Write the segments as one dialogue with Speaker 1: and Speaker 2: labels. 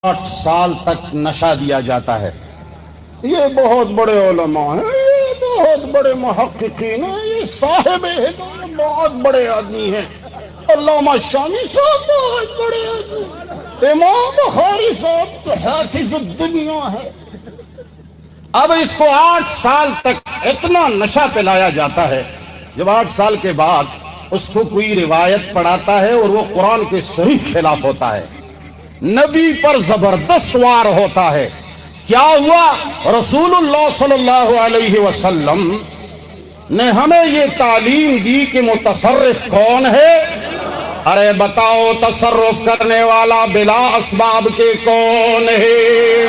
Speaker 1: 8 سال تک نشہ دیا جاتا ہے۔ یہ بہت بڑے علماء ہیں، یہ بہت بڑے محققین ہیں، یہ صاحب ہدایت بہت بڑے آدمی ہیں، علامہ شامی صاحب بہت بڑے آدمی، امام بخاری صاحب تو حافظ الدنیا ہے۔ اب اس کو 8 سال تک اتنا نشہ پلایا جاتا ہے، جب 8 سال کے بعد اس کو کوئی روایت پڑھاتا ہے اور وہ قرآن کے صحیح خلاف ہوتا ہے، نبی پر زبردست وار ہوتا ہے۔ کیا ہوا؟ رسول اللہ صلی اللہ علیہ وسلم نے ہمیں یہ تعلیم دی کہ متصرف کون ہے؟ ارے بتاؤ، تصرف کرنے والا بلا اسباب کے کون ہے؟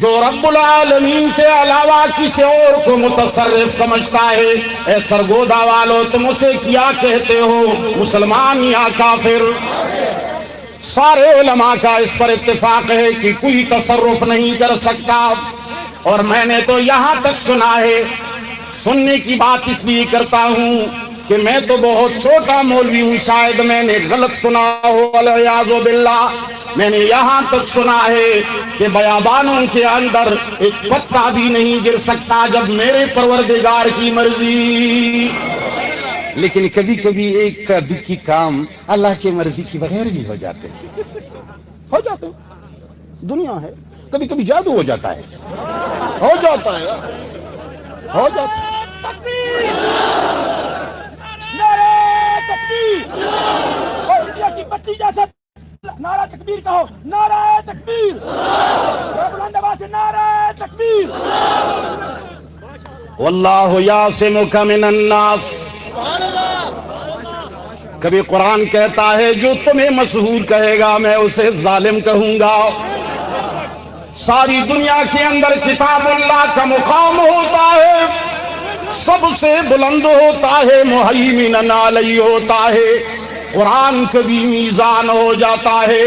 Speaker 1: جو رب العالمین کے علاوہ کسی اور کو متصرف سمجھتا ہے۔ اے سرگودا والو، تم اسے کیا کہتے ہو، مسلمان یا کافر؟ سارے علماء کا اس پر اتفاق ہے کہ کوئی تصرف نہیں کر سکتا، اور میں نے تو یہاں تک سنا ہے، سننے کی بات اس لیے کرتا ہوں کہ میں تو بہت چھوٹا مولوی ہوں، شاید میں نے غلط سنا ہو، والعیاذ باللہ۔ میں نے یہاں تک سنا ہے کہ بیابانوں کے اندر ایک پتا بھی نہیں گر سکتا جب میرے پروردگار کی مرضی۔ لیکن کبھی کبھی ایک دکھی کام اللہ کی مرضی کی بغیر بھی ہو جاتے ہیں، دنیا ہے، کبھی کبھی جادو ہو جاتا ہے، ہو جاتا ہے۔
Speaker 2: تکبیر! نعرہ تکبیر! اور انڈیا کی بچی جیسا نعرہ تکبیر کہو، نعرہ تکبیر! بلند آواز سے نعرہ تکبیر!
Speaker 1: واللہ یعصمک من الناس۔ کبھی قرآن کہتا ہے جو تمہیں مسحور کہے گا میں اسے ظالم کہوں گا۔ ساری دنیا کے اندر کتاب اللہ کا مقام ہوتا ہے، سب سے بلند ہوتا ہے، مہیمن علیہ ہوتا ہے۔ قرآن کبھی میزان ہو جاتا ہے،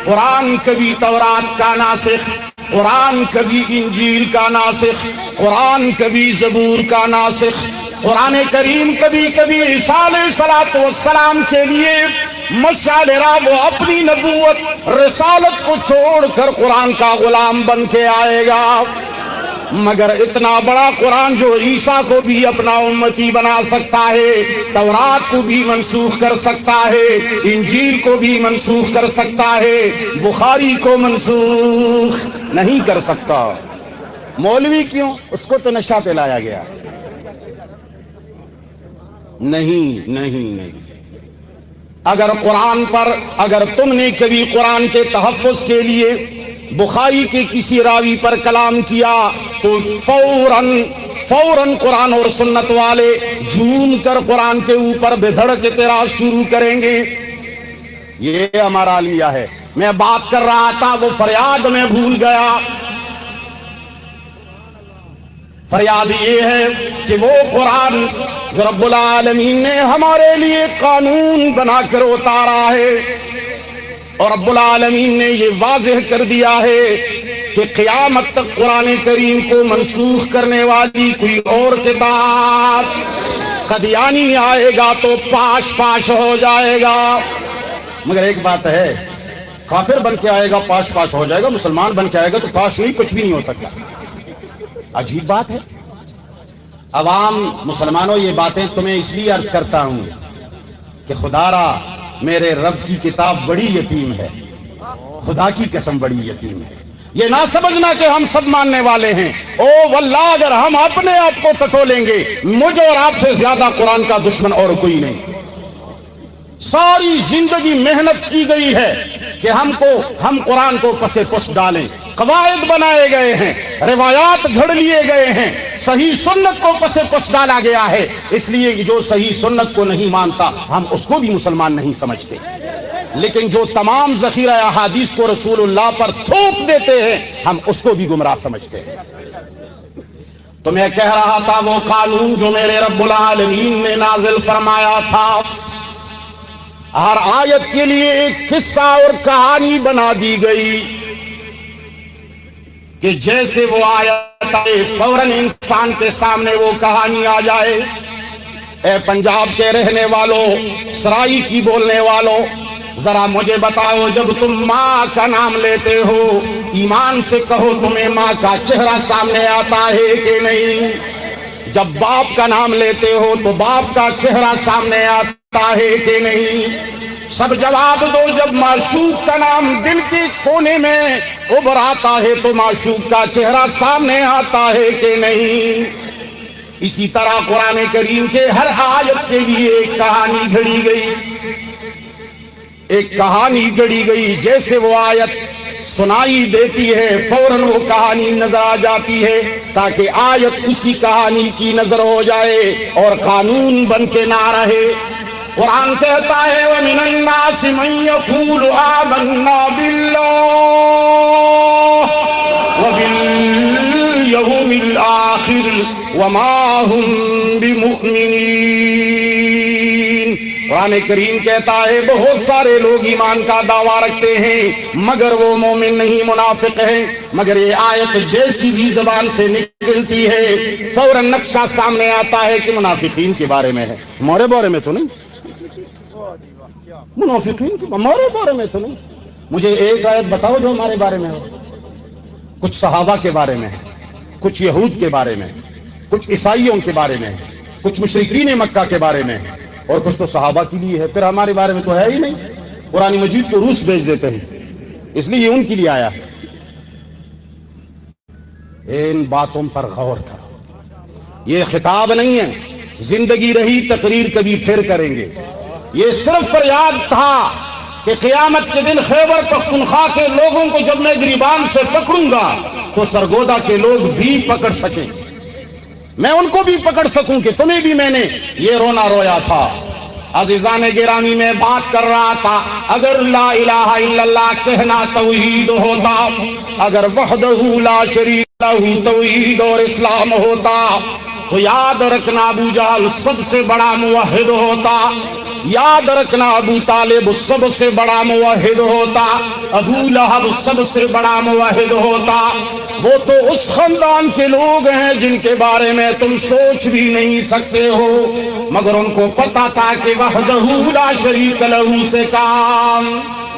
Speaker 1: قرآن کبھی تورات کا ناسخ، قرآن کبھی انجیل کا ناسخ، قرآن کبھی زبور کا ناسخ۔ قرآن کریم کبھی کبھی عیسیٰ علیہ السلام کے لیے مشعل راہ، وہ اپنی نبوت رسالت کو چھوڑ کر قرآن کا غلام بن کے آئے گا۔ مگر اتنا بڑا قرآن جو عیسیٰ کو بھی اپنا امتی بنا سکتا ہے، تورات کو بھی منسوخ کر سکتا ہے، انجیل کو بھی منسوخ کر سکتا ہے، بخاری کو منسوخ نہیں کر سکتا۔ مولوی کیوں؟ اس کو تو نشہ پلایا گیا۔ نہیں، اگر قرآن پر، اگر تم نے کبھی قرآن کے تحفظ کے لیے بخاری کے کسی راوی پر کلام کیا تو فوراً قرآن اور سنت والے جھوم کر قرآن کے اوپر بھیدڑ کے اعتراض شروع کریں گے۔ یہ ہمارا عالیہ ہے۔ میں بات کر رہا تھا، وہ فریاد میں بھول گیا۔ فریاد یہ ہے کہ وہ قرآن جو رب العالمین نے ہمارے لیے قانون بنا کر اتارا ہے، اور رب العالمین نے یہ واضح کر دیا ہے کہ قیامت تک قرآن کریم کو منسوخ کرنے والی کوئی اور کتاب، قدیانی آئے گا تو پاش پاش ہو جائے گا۔ مگر ایک بات ہے، کافر بن کے آئے گا پاش پاش ہو جائے گا، مسلمان بن کے آئے گا تو پاش نہیں، کچھ بھی نہیں ہو سکتا۔ عجیب بات ہے۔ عوام مسلمانوں، یہ باتیں تمہیں اس لیے عرض کرتا ہوں کہ خدا را میرے رب کی کتاب بڑی یتیم ہے، خدا کی قسم بڑی یتیم ہے۔ یہ نہ سمجھنا کہ ہم سب ماننے والے ہیں۔ او واللہ، اگر ہم اپنے آپ کو ٹٹولیں گے، مجھے اور آپ سے زیادہ قرآن کا دشمن اور کوئی نہیں۔ ساری زندگی محنت کی گئی ہے کہ ہم قرآن کو پسے پس ڈالیں، قواعد بنائے گئے ہیں، روایات گھڑ لیے گئے ہیں، صحیح سنت کو پسے پس ڈالا گیا ہے۔ اس لیے جو صحیح سنت کو نہیں مانتا ہم اس کو بھی مسلمان نہیں سمجھتے، لیکن جو تمام ذخیرہ احادیث کو رسول اللہ پر تھوپ دیتے ہیں ہم اس کو بھی گمراہ سمجھتے ہیں۔ تو میں کہہ رہا تھا، وہ قانون جو میرے رب العالمین نے نازل فرمایا تھا، ہر آیت کے لیے ایک قصہ اور کہانی بنا دی گئی کہ جیسے وہ آیت آئے فوراً انسان کے سامنے وہ کہانی آ جائے۔ اے پنجاب کے رہنے والوں، سرائی کی بولنے والوں، ذرا مجھے بتاؤ جب تم ماں کا نام لیتے ہو ایمان سے کہو تمہیں ماں کا چہرہ سامنے آتا ہے کہ نہیں؟ جب باپ کا نام لیتے ہو تو باپ کا چہرہ سامنے آتا ہے کہ نہیں؟ سب جواب دو جب معشوق کا نام دل کے کونے میں ابھر آتا ہے تو معشوق کا چہرہ سامنے آتا ہے کہ نہیں؟ اسی طرح قرآن کریم کے ہر آیت کے لیے ایک کہانی گھڑی گئی، ایک کہانی گھڑی گئی، جیسے وہ آیت سنائی دیتی ہے فوراً وہ کہانی نظر آ جاتی ہے تاکہ آیت اسی کہانی کی نظر ہو جائے اور قانون بن کے نہ رہے۔ قرآن کہتا ہے وَمِنَ النَّاسِ مَن يَقُولُ آمَنَّا بِاللَّهِ وَبِالْيَوْمِ الْآخِرِ وَمَا هُمْ بِمُؤْمِنِينَ۔ قرآن کریم کہتا ہے بہت سارے لوگ ایمان کا دعویٰ رکھتے ہیں مگر وہ مومن نہیں، منافق ہیں۔ مگر یہ آیت جیسی بھی زبان سے نکلتی ہے فوراً نقشہ سامنے آتا ہے کہ منافقین کے بارے میں ہے، ہمارے بارے میں تو نہیں، منافقین کے ہمارے بارے میں تو نہیں۔ مجھے ایک آیت بتاؤ جو ہمارے بارے میں ہو۔ کچھ صحابہ کے بارے میں ہے، کچھ یہود کے بارے میں، کچھ عیسائیوں کے بارے میں، کچھ مشرکین مکہ کے بارے میں، اور کچھ تو صحابہ کے لیے ہے، پھر ہمارے بارے میں تو ہے ہی نہیں۔ قرآن مجید کو روس بھیج دیتے ہیں، اس لیے یہ ان کے لیے آیا ہے۔ ان باتوں پر غور کرو، یہ خطاب نہیں ہے، زندگی رہی تقریر کبھی پھر کریں گے۔ یہ صرف فریاد تھا کہ قیامت کے دن خیبر پختونخوا کے لوگوں کو جب میں گریبان سے پکڑوں گا تو سرگودا کے لوگ بھی پکڑ سکیں، میں ان کو بھی پکڑ سکوں کہ تمہیں بھی میں نے یہ رونا رویا تھا۔ عزیزان گرامی میں بات کر رہا تھا اگر لا الہ الا اللہ کہنا توحید ہوتا، اگر وحدہ لا شریک لہ توحید اور اسلام ہوتا تو یاد رکھنا ابو جہل سب سے بڑا موحد ہوتا، یاد رکھنا ابو طالب سب سے بڑا موحد ہوتا، ابو لہب سب سے بڑا موحد ہوتا۔ وہ تو اس خاندان کے لوگ ہیں جن کے بارے میں تم سوچ بھی نہیں سکتے ہو، مگر ان کو پتا تھا کہ وحدہ لا شریک لہ سے کام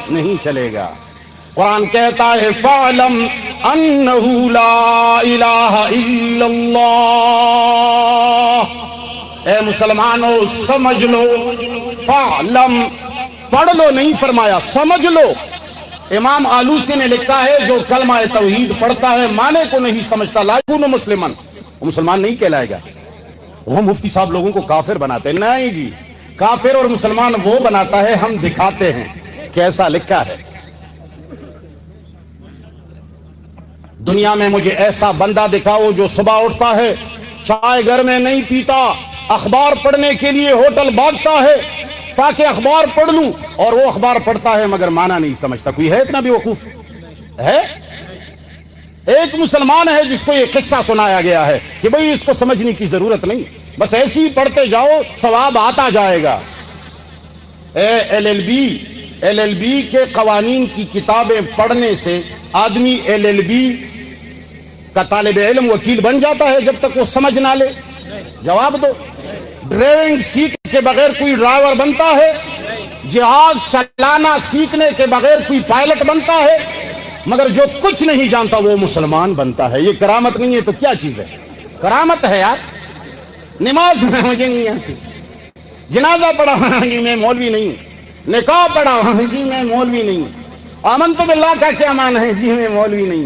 Speaker 1: نہیں چلے گا۔ قرآن کہتا ہے فَاعْلَمْ أَنَّهُ لَا إِلَٰهَ إِلَّا اللَّهُ۔ اے مسلمانوں سمجھ لو، فَاعْلَمْ پڑھ لو نہیں فرمایا، سمجھ لو۔ امام آلوسی نے لکھا ہے جو کلمہ توحید پڑھتا ہے معنی کو نہیں سمجھتا لا یکون مسلمان، وہ مسلمان نہیں کہلائے گا۔ وہ مفتی صاحب لوگوں کو کافر بناتے ہیں، نہیں جی، کافر اور مسلمان وہ بناتا ہے، ہم دکھاتے ہیں کیسا لکھا ہے۔ دنیا میں مجھے ایسا بندہ دکھاؤ جو صبح اٹھتا ہے چائے گھر میں نہیں پیتا، اخبار پڑھنے کے لیے ہوٹل بھاگتا ہے تاکہ اخبار پڑھ لوں، اور وہ اخبار پڑھتا ہے مگر معنی نہیں سمجھتا۔ کوئی ہے اتنا بیوقوف ہے؟ ایک مسلمان ہے جس کو یہ قصہ سنایا گیا ہے کہ بھئی اس کو سمجھنے کی ضرورت نہیں، بس ایسے ہی پڑھتے جاؤ ثواب آتا جائے گا۔ ایل ایل بی کے قوانین کی کتابیں پڑھنے سے آدمی ایل ایل بی کا طالب علم وکیل بن جاتا ہے جب تک وہ سمجھ نہ لے؟ جواب دو۔ ڈرائیونگ سیکھنے کے بغیر کوئی ڈرائیور بنتا ہے؟ جہاز چلانا سیکھنے کے بغیر کوئی پائلٹ بنتا ہے؟ مگر جو کچھ نہیں جانتا وہ مسلمان بنتا ہے۔ یہ کرامت نہیں ہے تو کیا چیز ہے؟ کرامت ہے یار۔ نماز مجھے نہیں آتی، جنازہ پڑھا جی میں مولوی نہیں، نکاح پڑھا جی میں مولوی نہیں، آمنت باللہ کا کیا معنی ہے جی میں مولوی نہیں،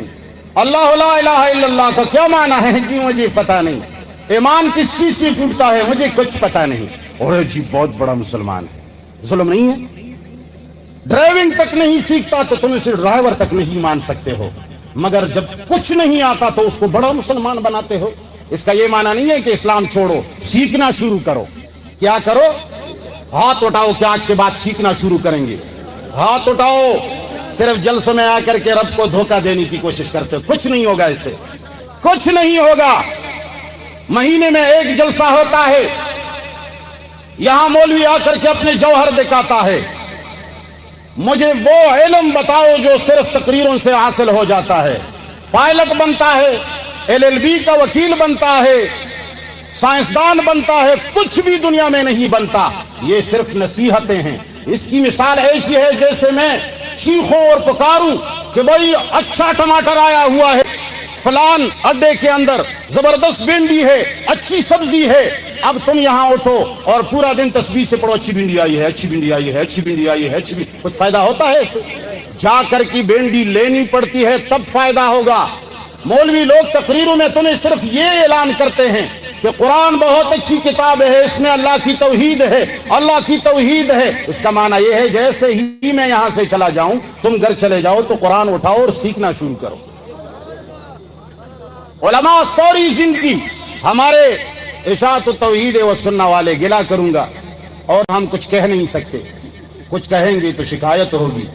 Speaker 1: اللہ لا الہ الا اللہ کا کیا معنی ہے جی مجھے پتا نہیں، ایمان کس چیز سے ٹوٹتا ہے مجھے کچھ پتا نہیں، اور جی بہت بڑا مسلمان ہے۔ ظلم نہیں ہے؟ ڈرائیونگ تک نہیں سیکھتا تو تم اسے ڈرائیور تک نہیں مان سکتے ہو، مگر جب کچھ نہیں آتا تو اس کو بڑا مسلمان بناتے ہو۔ اس کا یہ معنی نہیں ہے کہ اسلام چھوڑو، سیکھنا شروع کرو۔ کیا کرو؟ ہاتھ اٹھاؤ کہ آج کے بعد سیکھنا شروع کریں گے۔ ہاتھ اٹھاؤ، صرف جلسوں میں آ کر کے رب کو دھوکہ دینے کی کوشش کرتے ہو، کچھ نہیں ہوگا، اس سے کچھ نہیں ہوگا۔ مہینے میں ایک جلسہ ہوتا ہے، یہاں مولوی آ کر کے اپنے جوہر دکھاتا ہے۔ مجھے وہ علم بتاؤ جو صرف تقریروں سے حاصل ہو جاتا ہے۔ پائلٹ بنتا ہے، ایل ایل بی کا وکیل بنتا ہے، سائنسدان بنتا ہے، کچھ بھی دنیا میں نہیں بنتا۔ یہ صرف نصیحتیں ہیں، اس کی مثال ایسی ہے جیسے میں چیخوں اور پکاروں کہ بھائی اچھا ٹماٹر آیا ہوا ہے فلان اڈے کے اندر، زبردست بھنڈی ہے، اچھی سبزی ہے، اب تم یہاں اٹھو اور پورا دن تسبیح سے پڑھو اچھی بھنڈی آئی ہے، اچھی بھنڈی آئی ہے، اچھی بھنڈی آئی ہے، اچھی بھنڈی، کچھ فائدہ ہوتا ہے اس سے؟ جا کر کی بھنڈی لینی پڑتی ہے تب فائدہ ہوگا۔ مولوی لوگ تقریروں میں تمہیں صرف یہ اعلان کرتے ہیں کہ قرآن بہت اچھی کتاب ہے، اس میں اللہ کی توحید ہے، اللہ کی توحید ہے۔ اس کا معنی یہ ہے جیسے ہی میں یہاں سے چلا جاؤں تم گھر چلے جاؤ تو قرآن اٹھاؤ اور سیکھنا شروع کرو۔ علماء سوری زندگی ہمارے اشاعت و توحید و سنہ والے گلا کروں گا، اور ہم کچھ کہہ نہیں سکتے، کچھ کہیں گے تو شکایت ہوگی،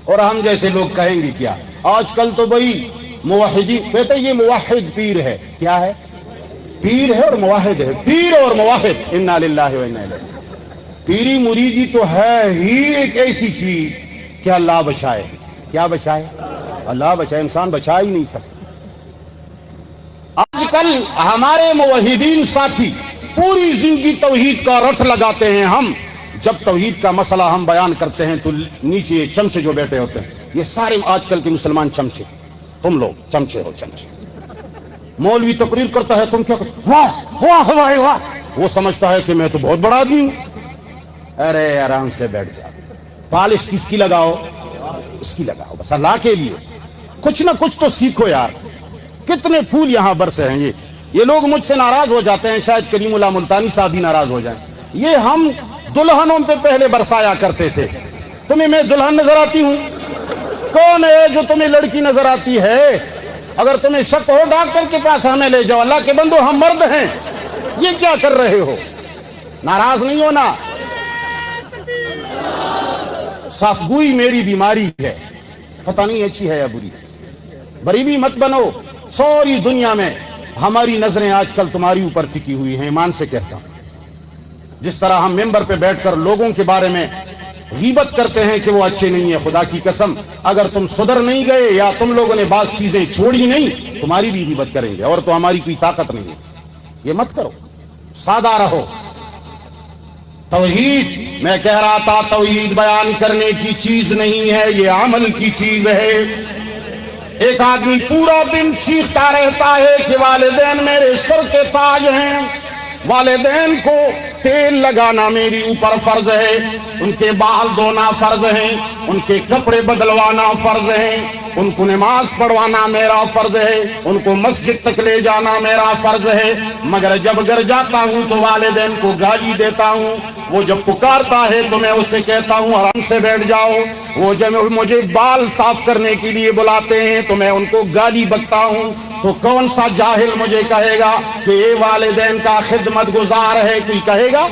Speaker 1: اور ہم جیسے لوگ کہیں گے کیا؟ آج کل تو بھائی موحدی کہتے یہ موحد پیر ہے، کیا ہے؟ پیر ہے اور موحد ہے، پیر اور موحد، انا للہ و انا الیہ۔ پیری مریدی تو ہے ہی ایک ایسی چیز کہ اللہ بچائے، کیا بچائے؟ اللہ بچائے، انسان بچا ہی نہیں سکتا۔ آج کل ہمارے موحدین ساتھی پوری زندگی توحید کا رٹ لگاتے ہیں، ہم جب توحید کا مسئلہ ہم بیان کرتے ہیں تو نیچے چمچے جو بیٹھے ہوتے ہیں، یہ سارے آج کل کے مسلمان چمچے، تم لوگ چمچے ہو، چمچے۔ مولوی تقریر کرتا ہے، تم کیا کرتے؟ واہ واہ واہ واہ، وہ سمجھتا ہے کہ میں تو بہت بڑا آدمی ہوں۔ ارے آرام سے بیٹھ جاؤ، پالش کس کی لگاؤ؟ اس کی لگاؤ، بس اللہ کے لیے کچھ نہ کچھ تو سیکھو یار۔ کتنے پھول یہاں برسے ہیں، یہ لوگ مجھ سے ناراض ہو جاتے ہیں، شاید کریم اللہ ملتانی صاحب بھی ناراض ہو جائیں۔ یہ ہم دلہنوں پہ پہلے برسایا کرتے تھے۔ تمہیں میں دلہن نظر آتی ہوں؟ کون ہے جو تمہیں لڑکی نظر آتی ہے؟ اگر تمہیں شک ہو ڈاکٹر کے پاس ہمیں لے جاؤ، اللہ کے بندو ہم مرد ہیں۔ یہ کیا کر رہے ہو؟ ناراض نہیں ہونا، صافگوئی میری بیماری ہے، پتہ نہیں اچھی ہے یا بری، بری بھی مت بنو۔ ساری دنیا میں ہماری نظریں آج کل تمہاری اوپر ٹکی ہوئی ہیں، ایمان سے کہتا ہوں۔ جس طرح ہم ممبر پہ بیٹھ کر لوگوں کے بارے میں غیبت کرتے ہیں کہ وہ اچھے نہیں ہیں، خدا کی قسم اگر تم صدر نہیں گئے یا تم لوگوں نے بعض چیزیں چھوڑی نہیں، تمہاری بھی غیبت کریں گے، اور تو ہماری کوئی طاقت نہیں ہے۔ یہ مت کرو، سادہ رہو۔ توحید، میں کہہ رہا تھا توحید بیان کرنے کی چیز نہیں ہے، یہ عمل کی چیز ہے۔ ایک آدمی پورا دن چیختا رہتا ہے کہ والدین میرے سر کے تاج ہیں، والدین کو تیل لگانا میری اوپر فرض ہے، ان کے بال دھونا فرض ہے، ان کے کپڑے بدلوانا فرض ہے، ان کو نماز پڑھوانا میرا فرض ہے، ان کو مسجد تک لے جانا میرا فرض ہے، مگر جب گھر جاتا ہوں تو والدین کو گالی دیتا ہوں۔ وہ جب پکارتا ہے تو میں اسے کہتا ہوں آرام سے بیٹھ جاؤ۔ وہ جب مجھے بال صاف کرنے کے لیے بلاتے ہیں تو میں ان کو گالی بکتا ہوں۔ تو کون سا جاہل مجھے کہے گا کہ یہ والدین کا خدمت گزار ہے؟ کوئی کہے گا؟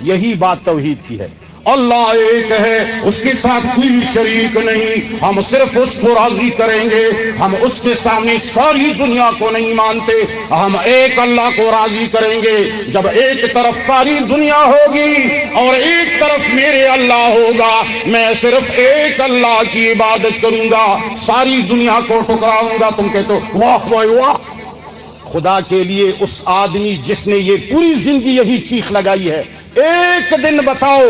Speaker 1: یہی بات توحید کی ہے۔ اللہ ایک ہے، اس کے ساتھ کوئی شریک نہیں، ہم صرف اس کو راضی کریں گے۔ ہم اس کے سامنے ساری دنیا کو نہیں مانتے، ہم ایک اللہ کو راضی کریں گے۔ جب ایک طرف ساری دنیا ہوگی اور ایک طرف میرے اللہ ہوگا، میں صرف ایک اللہ کی عبادت کروں گا، ساری دنیا کو ٹکراؤں گا۔ تم کہتے ہو واہ واہ واہ، خدا کے لیے اس آدمی جس نے یہ پوری زندگی یہی چیخ لگائی ہے، ایک دن بتاؤ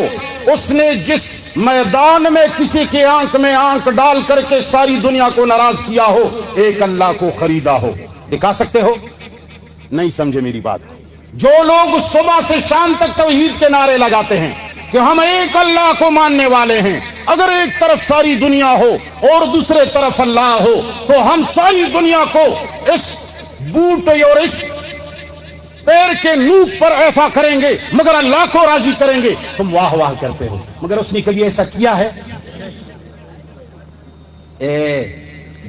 Speaker 1: اس نے جس میدان میں کسی کے آنکھ میں آنکھ ڈال کر کے ساری دنیا کو ناراض کیا ہو، ایک اللہ کو خریدا ہو؟ دکھا سکتے ہو؟ نہیں سمجھے میری بات کو۔ جو لوگ صبح سے شام تک توحید کے نعرے لگاتے ہیں کہ ہم ایک اللہ کو ماننے والے ہیں، اگر ایک طرف ساری دنیا ہو اور دوسرے طرف اللہ ہو تو ہم ساری دنیا کو اس بوٹ اور اس پیر کے نوک پر ایسا کریں گے مگر اللہ کو راضی کریں گے۔ تم واہ واہ کرتے ہو، مگر اس نے کبھی ایسا کیا ہے؟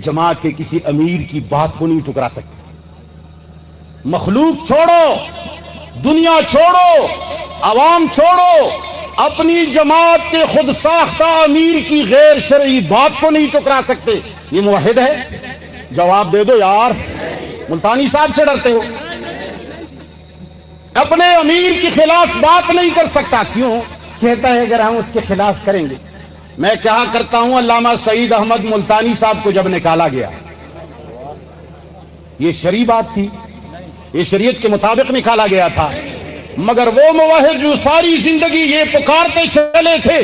Speaker 1: جماعت کے کسی امیر کی بات کو نہیں ٹکرا سکتے۔ مخلوق چھوڑو، دنیا چھوڑو، عوام چھوڑو، اپنی جماعت کے خود ساختہ امیر کی غیر شرعی بات کو نہیں ٹکرا سکتے۔ یہ موحد ہے؟ جواب دے دو یار، ملتانی صاحب سے ڈرتے ہو؟ اپنے امیر کے خلاف بات نہیں کر سکتا، کیوں؟ کہتا ہے اگر ہم اس کے خلاف کریں گے۔ میں کہا کرتا ہوں علامہ سعید احمد ملتانی صاحب کو جب نکالا گیا، یہ شرعی بات تھی، یہ شریعت کے مطابق نکالا گیا تھا، مگر وہ موحد جو ساری زندگی یہ پکارتے چلے تھے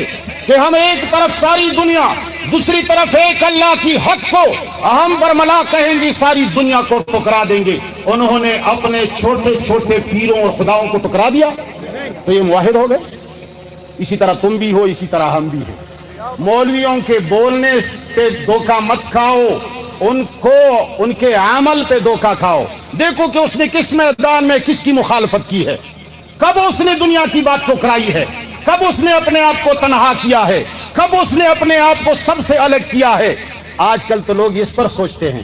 Speaker 1: کہ ہم ایک طرف ساری دنیا، دوسری طرف ایک اللہ کی حق کو ہم برملا کہیں گے، ساری دنیا کو ٹکرا دیں گے، انہوں نے اپنے چھوٹے چھوٹے پیروں اور خداؤں کو ٹکرا دیا تو یہ موحد ہو گئے۔ اسی طرح تم بھی ہو، اسی طرح ہم بھی ہیں۔ مولویوں کے بولنے پہ دھوکہ مت کھاؤ، ان کے عمل پہ دھوکہ کھاؤ۔ دیکھو کہ اس نے کس میدان میں کس کی مخالفت کی ہے، کب اس نے دنیا کی بات ٹکرائی ہے، کب اس نے اپنے آپ کو تنہا کیا ہے، کب اس نے اپنے آپ کو سب سے الگ کیا ہے۔ آج کل تو لوگ اس پر سوچتے ہیں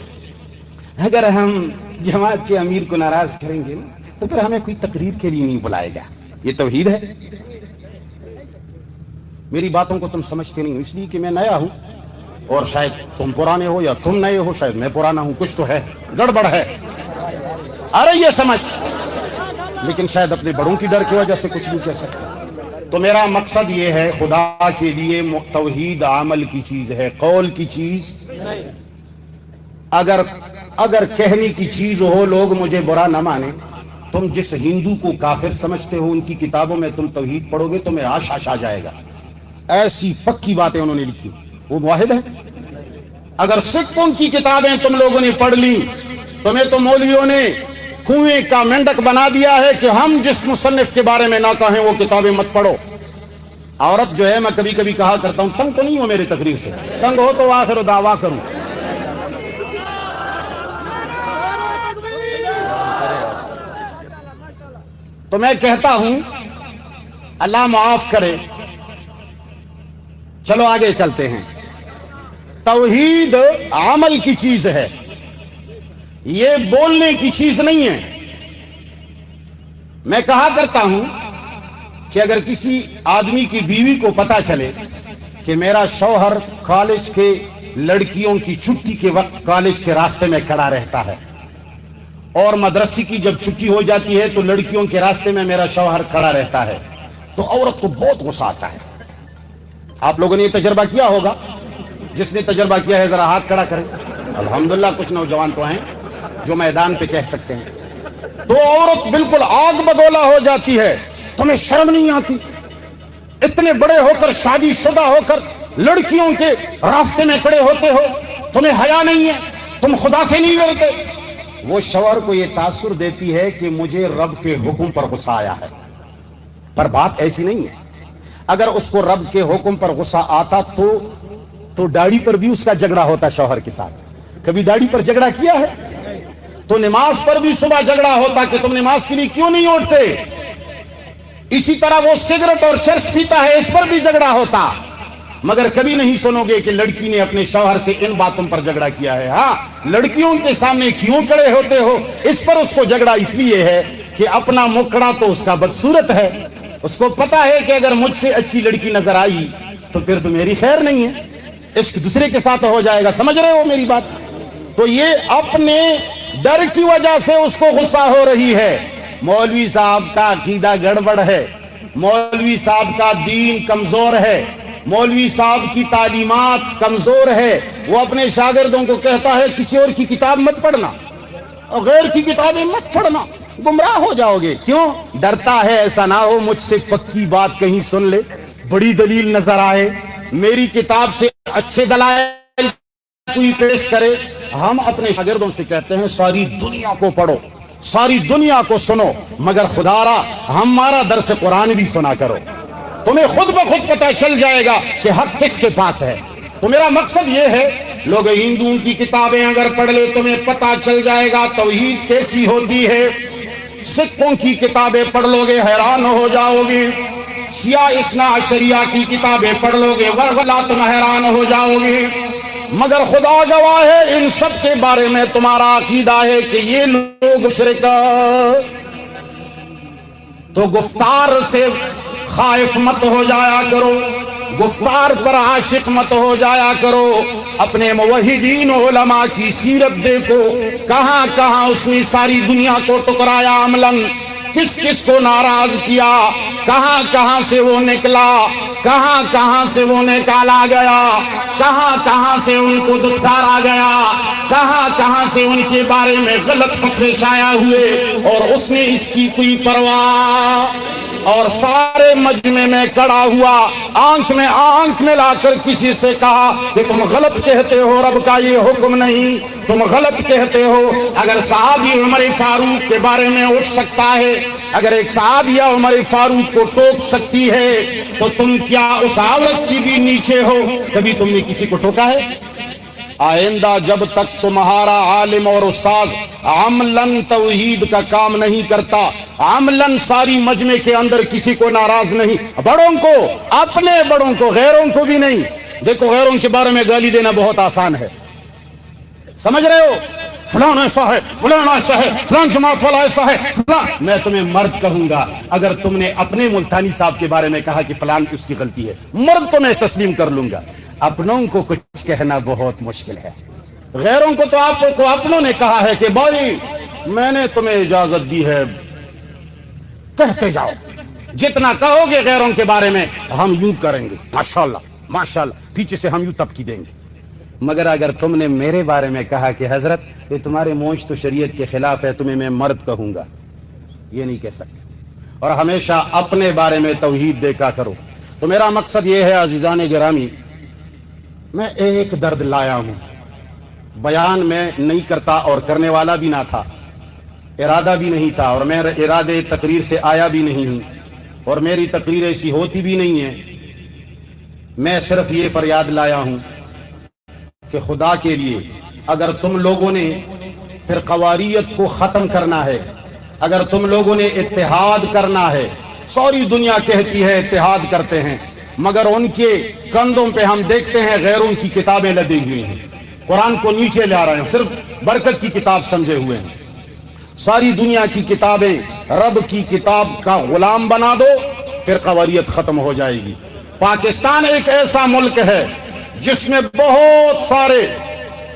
Speaker 1: اگر ہم جماعت کے امیر کو ناراض کریں گے تو پھر ہمیں کوئی تقریر کے لیے نہیں بلائے گا۔ یہ توحید ہے؟ میری باتوں کو تم سمجھتے نہیں ہو، اس لیے کہ میں نیا ہوں، اور شاید تم پرانے ہو یا تم نئے ہو، شاید میں پرانا ہوں، کچھ تو ہے، گڑبڑ ہے، آ رہی ہے سمجھ؟ لیکن شاید اپنے بڑوں کی ڈر کی وجہ سے کچھ نہیں کہہ سکتا۔ تو میرا مقصد یہ ہے، خدا کے لیے توحید عمل کی چیز ہے، قول کی چیز۔ اگر کہنے کی چیز ہو، لوگ مجھے برا نہ مانے، تم جس ہندو کو کافر سمجھتے ہو ان کی کتابوں میں تم توحید پڑھو گے تمہیں آش آ جائے گا، ایسی پکی باتیں انہوں نے لکھی، وہ موحد ہیں۔ اگر سکھوں کی کتابیں تم لوگوں نے پڑھ لی، تمہیں تو مولویوں نے کنویں کا مینڈک بنا دیا ہے کہ ہم جس مصنف کے بارے میں نہ کہیں وہ کتابیں مت پڑھو۔ عورت جو ہے، میں کبھی کبھی کہا کرتا ہوں، تنگ تو نہیں ہو میری تقریر سے، تنگ ہو تو آخر دعویٰ کروں۔ تو میں کہتا ہوں اللہ معاف کرے، چلو آگے چلتے ہیں۔ توحید عمل کی چیز ہے، یہ بولنے کی چیز نہیں ہے۔ میں کہا کرتا ہوں کہ اگر کسی آدمی کی بیوی کو پتا چلے کہ میرا شوہر کالج کے لڑکیوں کی چھٹی کے وقت کالج کے راستے میں کھڑا رہتا ہے، اور مدرسے کی جب چھٹی ہو جاتی ہے تو لڑکیوں کے راستے میں میرا شوہر کھڑا رہتا ہے، تو عورت کو بہت غصہ آتا ہے۔ آپ لوگوں نے یہ تجربہ کیا ہوگا، جس نے تجربہ کیا ہے ذرا ہاتھ کھڑا کریں۔ الحمدللہ کچھ نوجوان تو ہیں جو میدان پہ کہہ سکتے ہیں۔ تو عورت بالکل آگ بگولا ہو جاتی ہے، تمہیں شرم نہیں آتی؟ اتنے بڑے ہو کر، شادی شدہ ہو کر لڑکیوں کے راستے میں کھڑے ہوتے ہو، تمہیں حیا نہیں ہے؟ تم خدا سے نہیں ڈرتے؟ وہ شوہر کو یہ تاثر دیتی ہے کہ مجھے رب کے حکم پر غصہ آیا ہے، پر بات ایسی نہیں ہے۔ اگر اس کو رب کے حکم پر غصہ آتا تو داڑھی پر بھی اس کا جھگڑا ہوتا شوہر کے ساتھ۔ کبھی داڑھی پر جھگڑا کیا ہے؟ تو نماز پر بھی صبح جھگڑا ہوتا کہ تم نماز کے لیے کیوں نہیں اٹھتے۔ اسی طرح وہ سگریٹ اور چرس پیتا ہے، اس پر بھی جھگڑا ہوتا۔ مگر کبھی نہیں سنو گے کہ لڑکی نے اپنے شوہر سے ان باتوں پر جھگڑا کیا ہے۔ ہاں، لڑکیوں کے سامنے کیوں کھڑے ہوتے ہو، اس پر اس کو جھگڑا اس لیے ہے کہ اپنا مکڑا تو اس کا بدصورت ہے، اس کو پتا ہے کہ اگر مجھ سے اچھی لڑکی نظر آئی تو پھر تو میری خیر نہیں ہے، عشق دوسرے کے ساتھ ہو جائے گا۔ سمجھ رہے ہو میری بات؟ تو یہ اپنے ڈر کی وجہ سے اس کو غصہ ہو رہی ہے۔ مولوی صاحب کا عقیدہ گڑبڑ ہے، مولوی صاحب کا دین کمزور ہے، مولوی صاحب کی تعلیمات کمزور ہے۔ وہ اپنے شاگردوں کو کہتا ہے کسی اور کی کتاب مت پڑھنا، اور غیر کی کتابیں مت پڑھنا، گمراہ ہو جاؤ گے۔ کیوں ڈرتا ہے؟ ایسا نہ ہو مجھ سے پکی بات کہیں سن لے، بڑی دلیل نظر آئے، میری کتاب سے اچھے دلائل کوئی پیش کرے۔ ہم اپنے شاگردوں سے کہتے ہیں ساری دنیا کو پڑھو، ساری دنیا کو سنو، مگر خدا را ہمارا درس قرآن بھی سنا کرو، تمہیں خود بخود پتہ چل جائے گا کہ حق کس کے پاس ہے۔ تو میرا مقصد یہ ہے، لوگ ہندوؤں کی کتابیں اگر پڑھ لے تمہیں پتہ چل جائے گا توحید کیسی ہوتی ہے۔ سکھوں کی کتابیں پڑھ لو گے حیران ہو جاؤ گے، شیعہ اثنا عشریہ کی کتابیں پڑھ لو گے ورغلا تم حیران ہو جاؤ گے۔ مگر خدا گواہ ہے ان سب کے بارے میں تمہارا عقیدہ ہے کہ یہ لوگ شرک۔ تو گفتار سے خائف مت ہو جایا کرو، گفتار پر عاشق مت ہو جایا کرو۔ اپنے موحدین علماء کی سیرت دیکھو، کہاں کہاں اس نے ساری دنیا کو ٹکرایا عملاً، کس کس کو ناراض کیا، کہاں کہاں سے وہ نکلا، کہاں کہاں سے وہ نکالا گیا، کہاں کہاں سے ان کو دھتکارا گیا، کہاں کہاں سے ان کے بارے میں غلط فتوے شائع ہوئے، اور اس نے اس کی کوئی پرواہ، اور سارے مجمع میں کھڑا ہوا، آنکھ میں آنکھ ملا کر کسی سے کہا کہ تم غلط کہتے ہو، رب کا یہ حکم نہیں، تم غلط کہتے ہو۔ اگر صحابی عمر فاروق کے بارے میں اٹھ سکتا ہے، اگر ایک صحابیہ عمر فاروق کو ٹوک سکتی ہے، تو تم کیا اس عورت سے بھی نیچے ہو؟ کبھی تم نے کسی کو ٹوکا ہے؟ آئندہ جب تک تمہارا عالم اور استاد عملاً توحید کا کام نہیں کرتا، عملاً ساری مجمع کے اندر کسی کو ناراض نہیں، بڑوں کو، اپنے بڑوں کو، غیروں کو بھی نہیں۔ دیکھو غیروں کے بارے میں گالی دینا بہت آسان ہے، سمجھ رہے ہو؟ فلان ایسا ہے، فلان ایسا ہے، فلان جماعت والا ایسا ہے، فلان۔ میں تمہیں مرد کہوں گا اگر تم نے اپنے ملتانی صاحب کے بارے میں کہا کہ فلان اس کی غلطی ہے، مرد تو میں تسلیم کر لوں گا، اپنوں کو کچھ کہنا بہت مشکل ہے۔ غیروں کو تو آپ کو اپنوں نے کہا ہے کہ بھائی میں نے تمہیں اجازت دی ہے، کہتے جاؤ، جتنا کہو گے غیروں کے بارے میں ہم یوں کریں گے، ماشاءاللہ ماشاءاللہ، پیچھے سے ہم یوں تبکی دیں گے۔ مگر اگر تم نے میرے بارے میں کہا کہ حضرت یہ تمہارے مونچھ تو شریعت کے خلاف ہے، تمہیں میں مرد کہوں گا، یہ نہیں کہہ سکتے۔ اور ہمیشہ اپنے بارے میں توحید دیکھا کرو۔ تو میرا مقصد یہ ہے عزیزان گرامی، میں ایک درد لایا ہوں، بیان میں نہیں کرتا اور کرنے والا بھی نہ تھا، ارادہ بھی نہیں تھا، اور میں ارادے تقریر سے آیا بھی نہیں ہوں، اور میری تقریر ایسی ہوتی بھی نہیں ہے۔ میں صرف یہ فریاد لایا ہوں کہ خدا کے لیے اگر تم لوگوں نے فرقواریت کو ختم کرنا ہے، اگر تم لوگوں نے اتحاد کرنا ہے، ساری دنیا کہتی ہے اتحاد کرتے ہیں، مگر ان کے کندھوں پہ ہم دیکھتے ہیں غیروں کی کتابیں لدی ہوئی ہیں، قرآن کو نیچے لا رہے ہیں، صرف برکت کی کتاب سمجھے ہوئے ہیں۔ ساری دنیا کی کتابیں رب کی کتاب کا غلام بنا دو، فرقواریت ختم ہو جائے گی۔ پاکستان ایک ایسا ملک ہے جس میں بہت سارے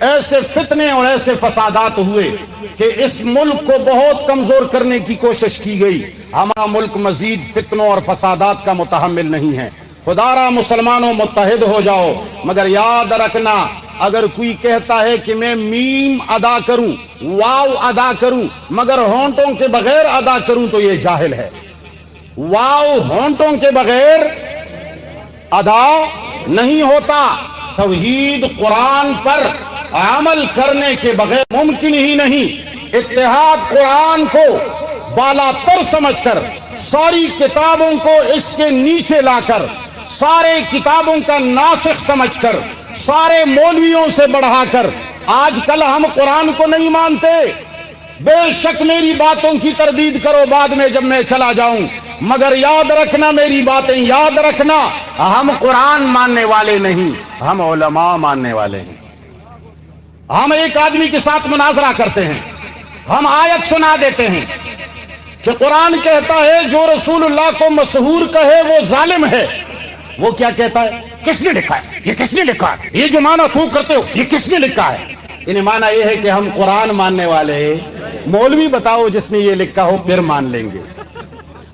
Speaker 1: ایسے فتنے اور ایسے فسادات ہوئے کہ اس ملک کو بہت کمزور کرنے کی کوشش کی گئی۔ ہمارا ملک مزید فتنوں اور فسادات کا متحمل نہیں ہے۔ خدا را مسلمانوں متحد ہو جاؤ، مگر یاد رکھنا اگر کوئی کہتا ہے کہ میں میم ادا کروں، واو ادا کروں، مگر ہونٹوں کے بغیر ادا کروں، تو یہ جاہل ہے۔ واو ہونٹوں کے بغیر ادا نہیں ہوتا، توحید قرآن پر عمل کرنے کے بغیر ممکن ہی نہیں۔ اتحاد قرآن کو بالا تر سمجھ کر، ساری کتابوں کو اس کے نیچے لا کر، سارے کتابوں کا ناسخ سمجھ کر، سارے مولویوں سے بڑھا کر، آج کل ہم قرآن کو نہیں مانتے۔ بے شک میری باتوں کی تردید کرو بعد میں جب میں چلا جاؤں، مگر یاد رکھنا، میری باتیں یاد رکھنا، ہم قرآن ماننے والے نہیں، ہم علماء ماننے والے ہیں۔ ہم ایک آدمی کے ساتھ مناظرہ کرتے ہیں، ہم آیت سنا دیتے ہیں کہ قرآن کہتا ہے جو رسول اللہ کو مسحور کہے وہ ظالم ہے۔ وہ کیا کہتا ہے؟ کس نے لکھا ہے؟ یہ کس نے لکھا ہے؟ یہ جو معنی تو کرتے ہو یہ کس نے لکھا ہے؟ انہیں معنی یہ ہے کہ ہم قرآن ماننے والے ہیں، مولوی بتاؤ جس نے یہ لکھا ہو پھر مان لیں گے۔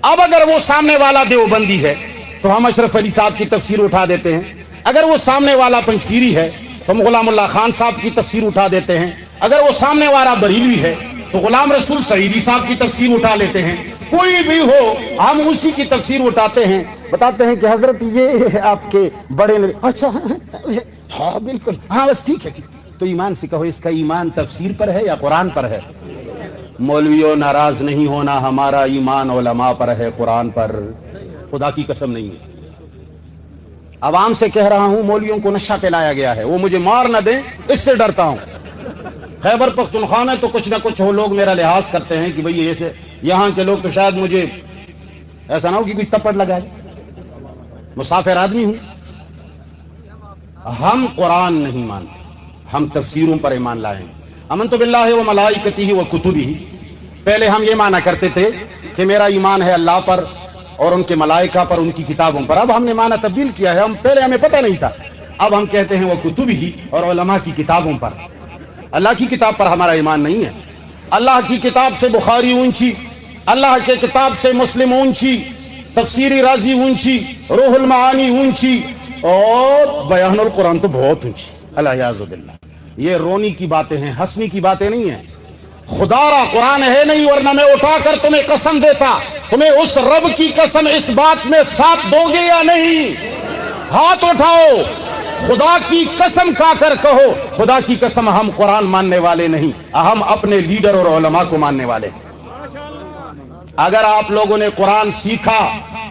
Speaker 1: اب اگر وہ سامنے والا دیوبندی ہے تو ہم اشرف علی صاحب کی تفسیر اٹھا دیتے ہیں، اگر وہ سامنے والا پنجپیری ہے تو ہم غلام اللہ خان صاحب کی تفسیر اٹھا دیتے ہیں، اگر وہ سامنے والا بریلوی ہے تو غلام رسول سعیدی صاحب کی تفسیر اٹھا لیتے ہیں۔ کوئی بھی ہو ہم اسی کی تفسیر اٹھاتے ہیں، بتاتے ہیں کہ حضرت یہ آپ کے بڑے نے، اچھا ہاں بالکل، ہاں بس ٹھیک ہے۔ تو ایمان سے کہو اس کا ایمان تفسیر پر ہے یا قرآن پر ہے؟ مولویوں ناراض نہیں ہونا، ہمارا ایمان علماء پر ہے، قرآن پر، خدا کی قسم نہیں ہے۔ عوام سے کہہ رہا ہوں مولویوں کو نشہ پلایا گیا ہے، وہ مجھے مار نہ دیں اس سے ڈرتا ہوں۔ خیبر پختونخوا میں تو کچھ نہ کچھ وہ لوگ میرا لحاظ کرتے ہیں کہ بھئی ایسے، یہاں کے لوگ تو شاید مجھے ایسا نہ ہو کہ کوئی تپڑ لگائے، مسافر آدمی ہوں۔ ہم قرآن نہیں مانتے، ہم تفسیروں پر ایمان لائیں۔ آمنت باللہ و ملائکتہ و کتبہ، پہلے ہم یہ مانا کرتے تھے کہ میرا ایمان ہے اللہ پر اور ان کے ملائکہ پر، ان کی کتابوں پر۔ اب ہم نے مانا تبدیل کیا ہے، پہلے ہمیں پتہ نہیں تھا، اب ہم کہتے ہیں وہ کتبہ اور علماء کی کتابوں پر۔ اللہ کی کتاب پر ہمارا ایمان نہیں ہے۔ اللہ کی کتاب سے بخاری اونچی، اللہ کے کتاب سے مسلم اونچی، تفسیری رازی اونچی، روح المعانی اونچی، اور بیان القرآن تو بہت اونچی، الیاذ باللہ۔ یہ رونی کی باتیں ہیں، ہنسنے کی باتیں نہیں ہیں۔ خدا را قرآن ہے نہیں، ورنہ میں اٹھا کر تمہیں قسم دیتا، تمہیں اس رب کی قسم اس بات میں ساتھ دو گے یا نہیں؟ ہاتھ اٹھاؤ، خدا کی قسم کھا کر کہو خدا کی قسم ہم قرآن ماننے والے نہیں، ہم اپنے لیڈر اور علماء کو ماننے والے ہیں۔ اگر آپ لوگوں نے قرآن سیکھا،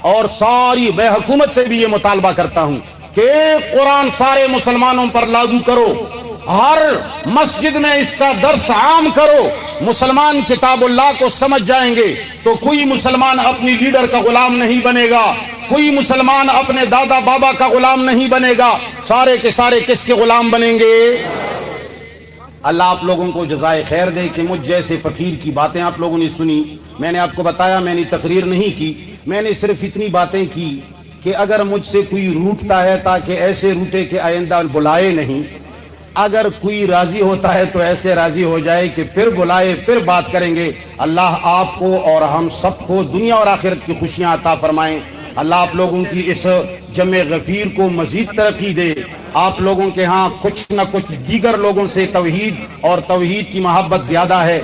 Speaker 1: اور ساری میں حکومت سے بھی یہ مطالبہ کرتا ہوں کہ قرآن سارے مسلمانوں پر لاگو کرو، ہر مسجد میں اس کا درس عام کرو، مسلمان کتاب اللہ کو سمجھ جائیں گے تو کوئی مسلمان اپنی لیڈر کا غلام نہیں بنے گا، کوئی مسلمان اپنے دادا بابا کا غلام نہیں بنے گا، سارے کے سارے کس کے غلام بنیں گے؟ اللہ آپ لوگوں کو جزائے خیر دے کہ مجھ جیسے فقیر کی باتیں آپ لوگوں نے سنی۔ میں نے آپ کو بتایا میں نے تقریر نہیں کی، میں نے صرف اتنی باتیں کی کہ اگر مجھ سے کوئی روٹتا ہے تاکہ ایسے روٹے کہ آئندہ بلائے نہیں، اگر کوئی راضی ہوتا ہے تو ایسے راضی ہو جائے کہ پھر بلائے، پھر بات کریں گے۔ اللہ آپ کو اور ہم سب کو دنیا اور آخرت کی خوشیاں عطا فرمائیں۔ اللہ آپ لوگوں کی اس جمع غفیر کو مزید ترقی دے۔ آپ لوگوں کے ہاں کچھ نہ کچھ دیگر لوگوں سے توحید اور توحید کی محبت زیادہ ہے۔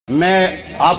Speaker 1: میں آپ